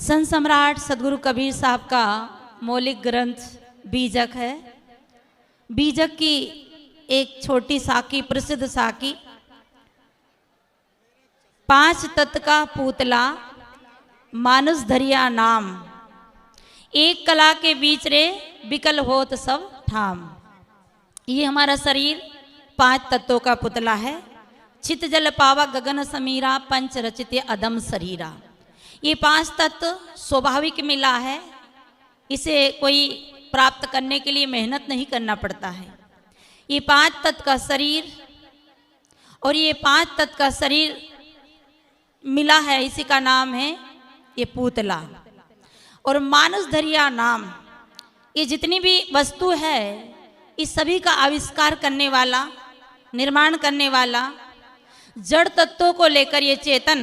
संत सम्राट सदगुरु कबीर साहब का मौलिक ग्रंथ बीजक है। बीजक की एक छोटी साकी, प्रसिद्ध साकी, 5 तत्व का पुतला मानुष धरिया नाम, एक कला के बीच रे बिकल होत सब ठाम। ये हमारा शरीर 5 तत्वों का पुतला है। चित जल पावा गगन समीरा, पंच रचित अदम शरीरा। ये 5 तत्व स्वाभाविक मिला है, इसे कोई प्राप्त करने के लिए मेहनत नहीं करना पड़ता है। ये 5 तत्व का शरीर और ये 5 तत्व का शरीर मिला है, इसी का नाम है ये पुतला। और मानुष धरिया नाम, ये जितनी भी वस्तु है इस सभी का आविष्कार करने वाला, निर्माण करने वाला, जड़ तत्वों को लेकर ये चेतन,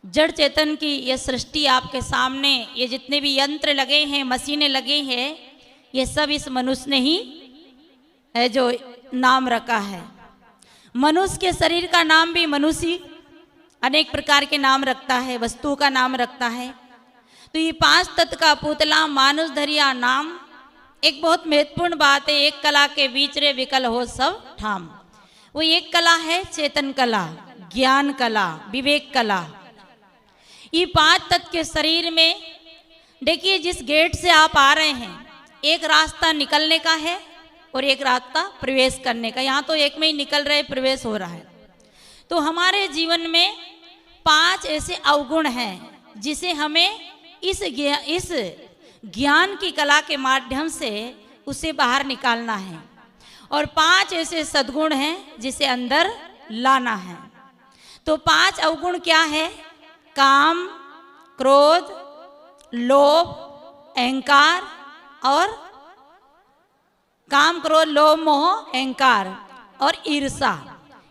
जड़ चेतन की ये सृष्टि आपके सामने, ये जितने भी यंत्र लगे हैं, मशीनें लगे हैं, ये सब इस मनुष्य ने ही है जो नाम रखा है। मनुष्य के शरीर का नाम भी मनुष्य अनेक प्रकार के नाम रखता है, वस्तुओं का नाम रखता है। तो ये 5 तत्व का पुतला मानुष धरिया नाम, एक बहुत महत्वपूर्ण बात है। एक कला के बीच रे विकल हो सब ठाम। वो एक कला है चेतन कला, ज्ञान कला, विवेक कला। ये 5 तत्व के शरीर में देखिए, जिस गेट से आप आ रहे हैं एक रास्ता निकलने का है और एक रास्ता प्रवेश करने का। यहाँ तो एक में ही निकल रहे, प्रवेश हो रहा है। तो हमारे जीवन में 5 ऐसे अवगुण हैं जिसे हमें इस ज्ञान की कला के माध्यम से उसे बाहर निकालना है। और 5 ऐसे सद्गुण हैं जिसे अंदर लाना है। तो 5 अवगुण क्या है? काम, क्रोध, लोभ, अहंकार और काम, क्रोध, लोभ, मोह, अहंकार और ईर्ष्या।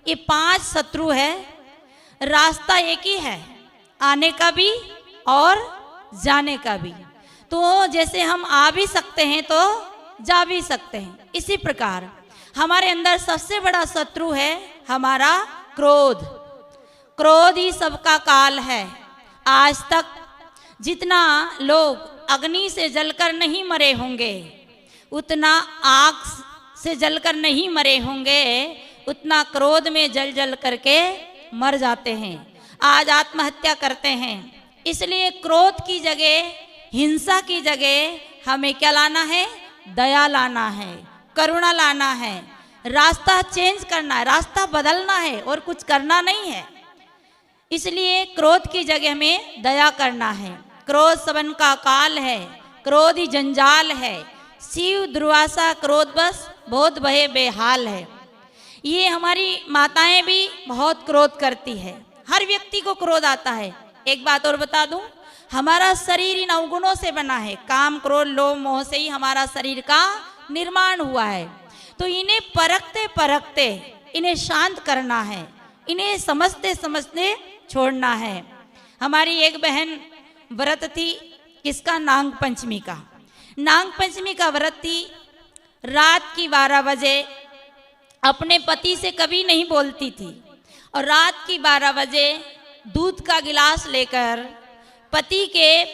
ये 5 शत्रु है। रास्ता एक ही है, आने का भी और जाने का भी। तो जैसे हम आ भी सकते हैं तो जा भी सकते हैं, इसी प्रकार हमारे अंदर सबसे बड़ा शत्रु है हमारा क्रोध। क्रोध ही सबका काल है। आज तक जितना लोग अग्नि से जलकर नहीं मरे होंगे, उतना आग से जलकर नहीं मरे होंगे, उतना क्रोध में जल जल करके मर जाते हैं, आज आत्महत्या करते हैं। इसलिए क्रोध की जगह, हिंसा की जगह हमें क्या लाना है? दया लाना है, करुणा लाना है। रास्ता चेंज करना है, रास्ता बदलना है और कुछ करना नहीं है। इसलिए क्रोध की जगह में दया करना है। क्रोध सबन का काल है, क्रोध ही जंजाल है। शिव दुर्वासा क्रोध बस बहुत भय बेहाल है। ये हमारी माताएं भी बहुत क्रोध करती है। हर व्यक्ति को क्रोध आता है। एक बात और बता दूं, हमारा शरीर इन अवगुणों से बना है। काम, क्रोध, लोभ, मोह से ही हमारा शरीर का निर्माण हुआ है। तो इन्हें परखते परखते इन्हें शांत करना है, इन्हें समझते समझते छोड़ना है। हमारी एक बहन व्रत थी, किसका? नाग पंचमी का। नाग पंचमी का व्रत थी। रात की 12 बजे अपने पति से कभी नहीं बोलती थी और रात की 12 बजे दूध का गिलास लेकर पति के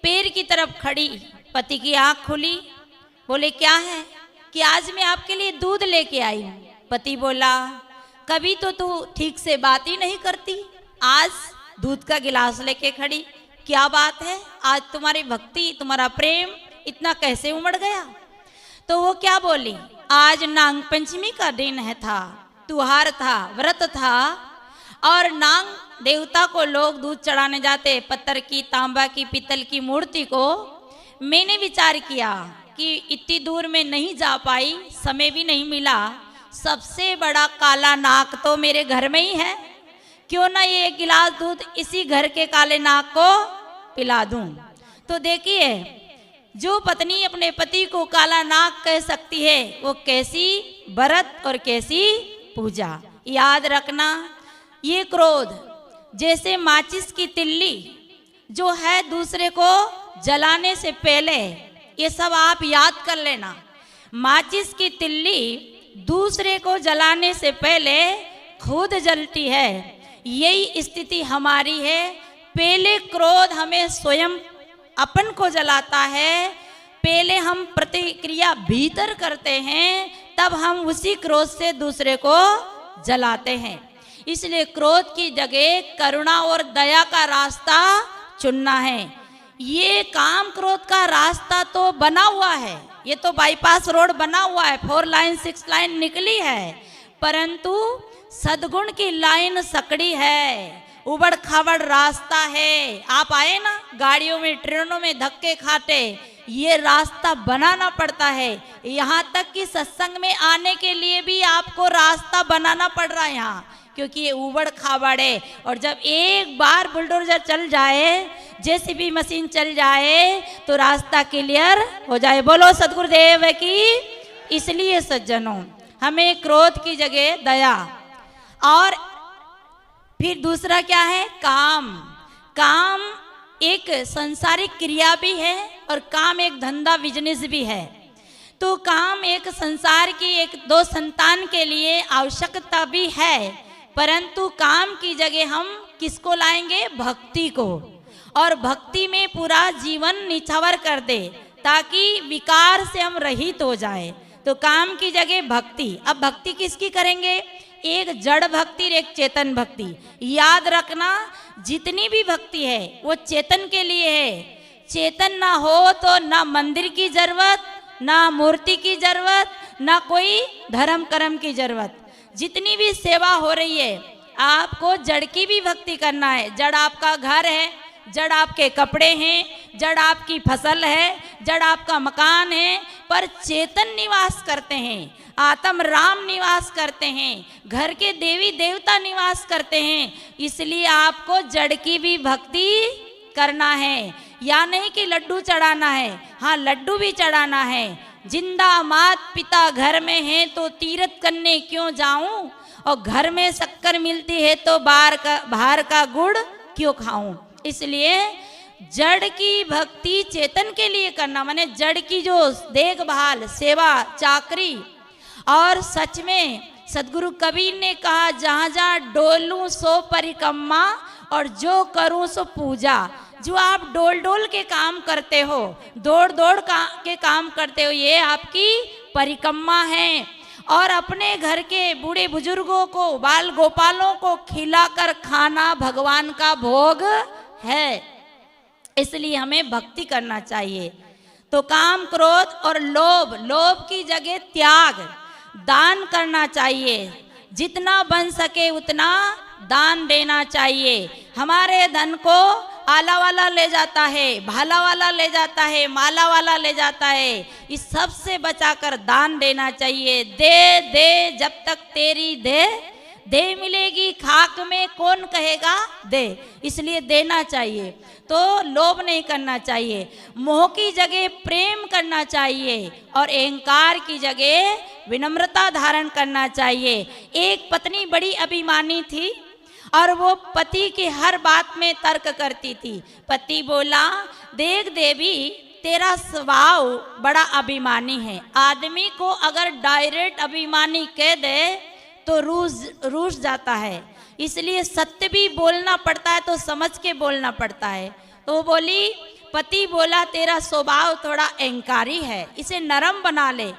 पैर की तरफ खड़ी। पति की आंख खुली, बोले क्या है? कि आज मैं आपके लिए दूध लेके आई हूँ। पति बोला, कभी तो तू ठीक से बात ही नहीं करती, आज दूध का गिलास लेके खड़ी, क्या बात है? आज तुम्हारी भक्ति, तुम्हारा प्रेम इतना कैसे उमड़ गया? तो वो क्या बोली? आज नाग पंचमी का दिन है, था त्योहार था, व्रत था और नाग देवता को लोग दूध चढ़ाने जाते, पत्थर की, तांबा की, पीतल की मूर्ति को। मैंने विचार किया कि इतनी दूर में नहीं जा पाई, समय भी नहीं मिला, सबसे बड़ा काला नाग तो मेरे घर में ही है, क्यों ना ये 1 गिलास दूध इसी घर के काले नाग को पिला दूं। तो देखिए, जो पत्नी अपने पति को काला नाग कह सकती है, वो कैसी व्रत और कैसी पूजा। याद रखना, ये क्रोध जैसे माचिस की तिल्ली जो है दूसरे को जलाने से पहले, ये सब आप याद कर लेना। माचिस की तिल्ली दूसरे को जलाने से पहले खुद जलती है। यही स्थिति हमारी है। पहले क्रोध हमें स्वयं अपन को जलाता है, पहले हम प्रतिक्रिया भीतर करते हैं, तब हम उसी क्रोध से दूसरे को जलाते हैं। इसलिए क्रोध की जगह करुणा और दया का रास्ता चुनना है। ये काम क्रोध का रास्ता तो बना हुआ है, ये तो बाईपास रोड बना हुआ है, 4 लाइन 6 लाइन निकली है, परंतु सद्गुण की लाइन सकड़ी है, उबड़ खाबड़ रास्ता है। आप आए ना गाड़ियों में ट्रेनों में धक्के खाते, ये रास्ता बनाना पड़ता है। यहाँ तक कि सत्संग में आने के लिए भी आपको रास्ता बनाना पड़ रहा है यहाँ, क्योंकि ये उबड़ खाबड़ है। और जब एक बार बुलडोजर चल जाए, जेसीबी मशीन चल जाए, तो रास्ता क्लियर हो जाए। बोलो सद्गुरुदेव की। इसलिए सज्जनों, हमें क्रोध की जगह दया, और फिर दूसरा क्या है, काम। काम एक संसारिक क्रिया भी है और काम एक धंधा बिजनेस भी है। तो काम एक संसार की एक दो संतान के लिए आवश्यकता भी है, परंतु काम की जगह हम किसको लाएंगे, भक्ति को, और भक्ति में पूरा जीवन निछावर कर दे ताकि विकार से हम रहित हो जाए। तो काम की जगह भक्ति। अब भक्ति किसकी करेंगे, एक जड़ भक्ति और एक चेतन भक्ति। याद रखना, जितनी भी भक्ति है वो चेतन के लिए है। चेतन ना हो तो ना मंदिर की जरूरत, ना मूर्ति की जरूरत, ना कोई धर्म कर्म की जरूरत। जितनी भी सेवा हो रही है, आपको जड़ की भी भक्ति करना है। जड़ आपका घर है, जड़ आपके कपड़े हैं, जड़ आपकी फसल है, जड़ आपका मकान है, पर चेतन निवास करते हैं, आत्म राम निवास करते हैं, घर के देवी देवता निवास करते हैं। इसलिए आपको जड़ की भी भक्ति करना है। या नहीं कि लड्डू चढ़ाना है, हाँ लड्डू भी चढ़ाना है। जिंदा मात पिता घर में है तो तीर्थ करने क्यों जाऊं, और घर में शक्कर मिलती है तो बाहर का गुड़ क्यों खाऊं। इसलिए जड़ की भक्ति चेतन के लिए करना, माने जड़ की जो देखभाल, सेवा, चाकरी। और सच में सदगुरु कबीर ने कहा, जहाँ जहाँ डोलूं सो परिक्रमा और जो करूं सो पूजा। जो आप डोल डोल के काम करते हो, दौड़ दौड़ के काम करते हो, ये आपकी परिक्रमा है। और अपने घर के बूढ़े बुजुर्गों को, बाल गोपालों को खिलाकर खाना भगवान का भोग है। इसलिए हमें भक्ति करना चाहिए। तो काम, क्रोध और लोभ, लोभ की जगह त्याग, दान करना चाहिए। जितना बन सके उतना दान देना चाहिए। हमारे धन को आला वाला ले जाता है, भाला वाला ले जाता है, माला वाला ले जाता है। इस सब से बचाकर दान देना चाहिए। दे दे जब तक तेरी दे मिलेगी, खाक में कौन कहेगा दे। इसलिए देना चाहिए। तो लोभ नहीं करना चाहिए। मोह की जगह प्रेम करना चाहिए, और अहंकार की जगह विनम्रता धारण करना चाहिए। एक पत्नी बड़ी अभिमानी थी, और वो पति की हर बात में तर्क करती थी। पति बोला, देख देवी, तेरा स्वभाव बड़ा अभिमानी है। आदमी को अगर डायरेक्ट अभिमानी कह दे तो रूठ जाता है। इसलिए सत्य भी बोलना पड़ता है, तो समझ के बोलना पड़ता है। तो वो बोली, पति बोला तेरा स्वभाव थोड़ा अहंकारी है, इसे नरम बना ले।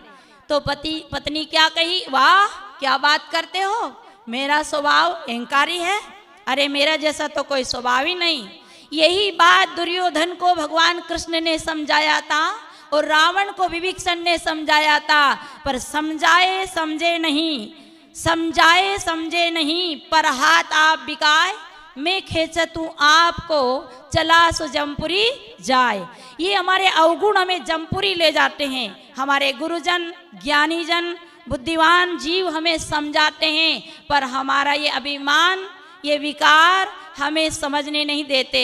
तो पत्नी क्या कही, वाह क्या बात करते हो, मेरा स्वभाव अहंकारी है? अरे मेरा जैसा तो कोई स्वभाव ही नहीं। यही बात दुर्योधन को भगवान कृष्ण ने समझाया था, और रावण को विभीषण ने समझाया था। पर समझाए समझे नहीं, समझाए समझे नहीं, पर हाथ आप बिकाए, मैं खेचतू आपको, चला सो जमपुरी जाए। ये हमारे अवगुण हमें जमपुरी ले जाते हैं। हमारे गुरुजन, ज्ञानीजन, बुद्धिमान जीव हमें समझाते हैं, पर हमारा ये अभिमान, ये विकार हमें समझने नहीं देते।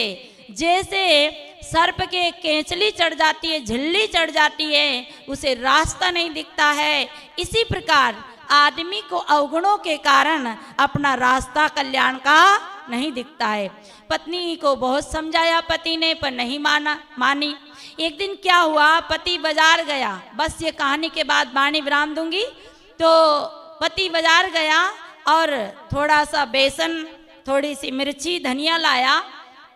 जैसे सर्प के केंचली चढ़ जाती है, झिल्ली चढ़ जाती है, उसे रास्ता नहीं दिखता है। इसी प्रकार आदमी को अवगुणों के कारण अपना रास्ता कल्याण का नहीं दिखता है। पत्नी को बहुत समझाया पति ने, पर नहीं मानी। एक दिन क्या हुआ, पति बाजार गया। बस ये कहानी के बाद वाणी विराम दूंगी। तो पति बाजार गया और थोड़ा सा बेसन, थोड़ी सी मिर्ची, धनिया लाया,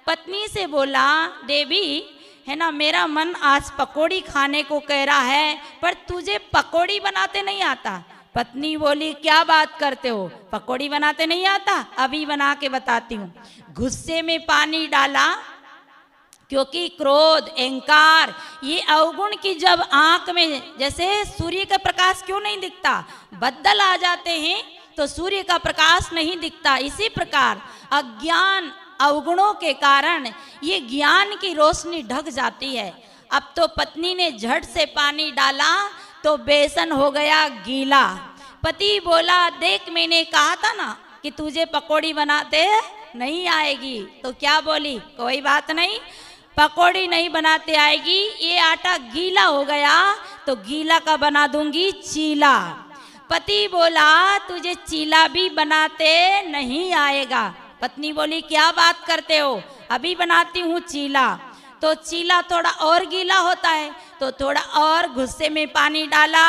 पत्नी से बोला, देवी है ना, मेरा मन आज पकोड़ी खाने को कह रहा है, पर तुझे पकोड़ी बनाते नहीं आता। पत्नी बोली, क्या बात करते हो, पकोड़ी बनाते नहीं आता? अभी बना के बताती हूँ। गुस्से में पानी डाला, क्योंकि क्रोध, अहंकार, ये अवगुण की जब आंख में, जैसे सूर्य का प्रकाश क्यों नहीं दिखता, बदल आ जाते हैं तो सूर्य का प्रकाश नहीं दिखता, इसी प्रकार अज्ञान अवगुणों के कारण ये ज्ञान की रोशनी ढक जाती है। अब तो पत्नी ने झट से पानी डाला तो बेसन हो गया गीला। पति बोला, देख मैंने कहा था ना कि तुझे पकौड़ी बनाते नहीं आएगी। तो क्या बोली, कोई बात नहीं, पकौड़ी नहीं बनाते आएगी, ये आटा गीला हो गया तो गीला का बना दूंगी चीला। पति बोला, तुझे चीला भी बनाते नहीं आएगा। पत्नी बोली, क्या बात करते हो, अभी बनाती हूँ चीला। तो चीला थोड़ा और गीला होता है, तो थोड़ा और गुस्से में पानी डाला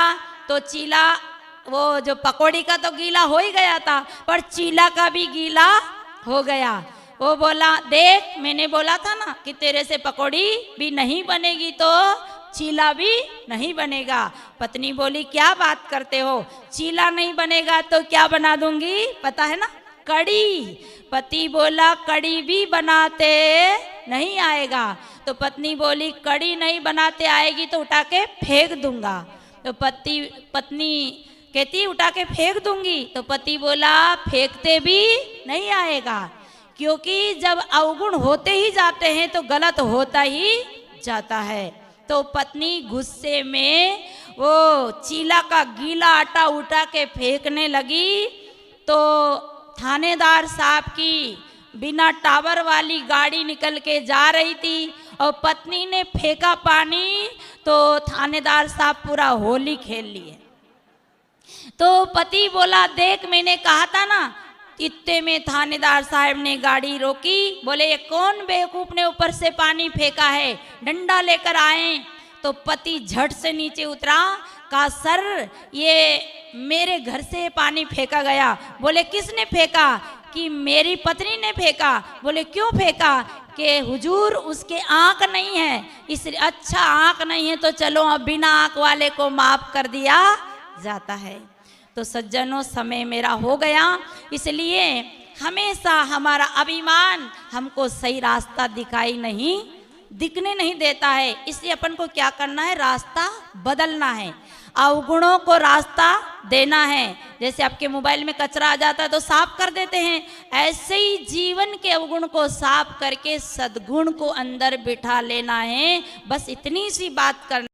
तो चीला, वो जो पकौड़ी का तो गीला हो ही गया था, पर चीला का भी गीला हो गया। वो बोला, देख मैंने बोला था ना कि तेरे से पकौड़ी भी नहीं बनेगी तो चीला भी नहीं बनेगा। पत्नी बोली, क्या बात करते हो, चीला नहीं बनेगा तो क्या बना दूंगी, पता है ना, कड़ी। पति बोला, कड़ी भी बनाते नहीं आएगा। तो पत्नी बोली, कड़ी नहीं बनाते आएगी तो उठा के फेंक दूंगा। तो पत्नी कहती, उठा के फेंक दूंगी। तो पति बोला, फेंकते भी नहीं आएगा, क्योंकि जब अवगुण होते ही जाते हैं तो गलत होता ही जाता है। तो पत्नी गुस्से में वो चीला का गीला आटा उठा के फेंकने लगी। तो थानेदार साहब की बिना टावर वाली गाड़ी निकल के जा रही थी और पत्नी ने फेंका पानी, तो थानेदार साहब पूरा होली खेल लिए। तो पति बोला, देख मैंने कहा था ना। इतने में थानेदार साहब ने गाड़ी रोकी, बोले, ये कौन बेवकूफ ने ऊपर से पानी फेंका है, डंडा लेकर आए। तो पति झट से नीचे उतरा, कहा, सर ये मेरे घर से पानी फेंका गया। बोले, किसने फेंका? कि मेरी पत्नी ने फेंका। बोले, क्यों फेंका? कि हुजूर उसके आँख नहीं है, इसलिए। अच्छा आँख नहीं है तो चलो अब बिना आँख वाले को माफ कर दिया जाता है। तो सज्जनों, समय मेरा हो गया, इसलिए हमेशा हमारा अभिमान हमको सही रास्ता दिखने नहीं देता है। इसलिए अपन को क्या करना है, रास्ता बदलना है, अवगुणों को रास्ता देना है। जैसे आपके मोबाइल में कचरा आ जाता है तो साफ कर देते हैं, ऐसे ही जीवन के अवगुण को साफ करके सद्गुण को अंदर बिठा लेना है। बस इतनी सी बात करना।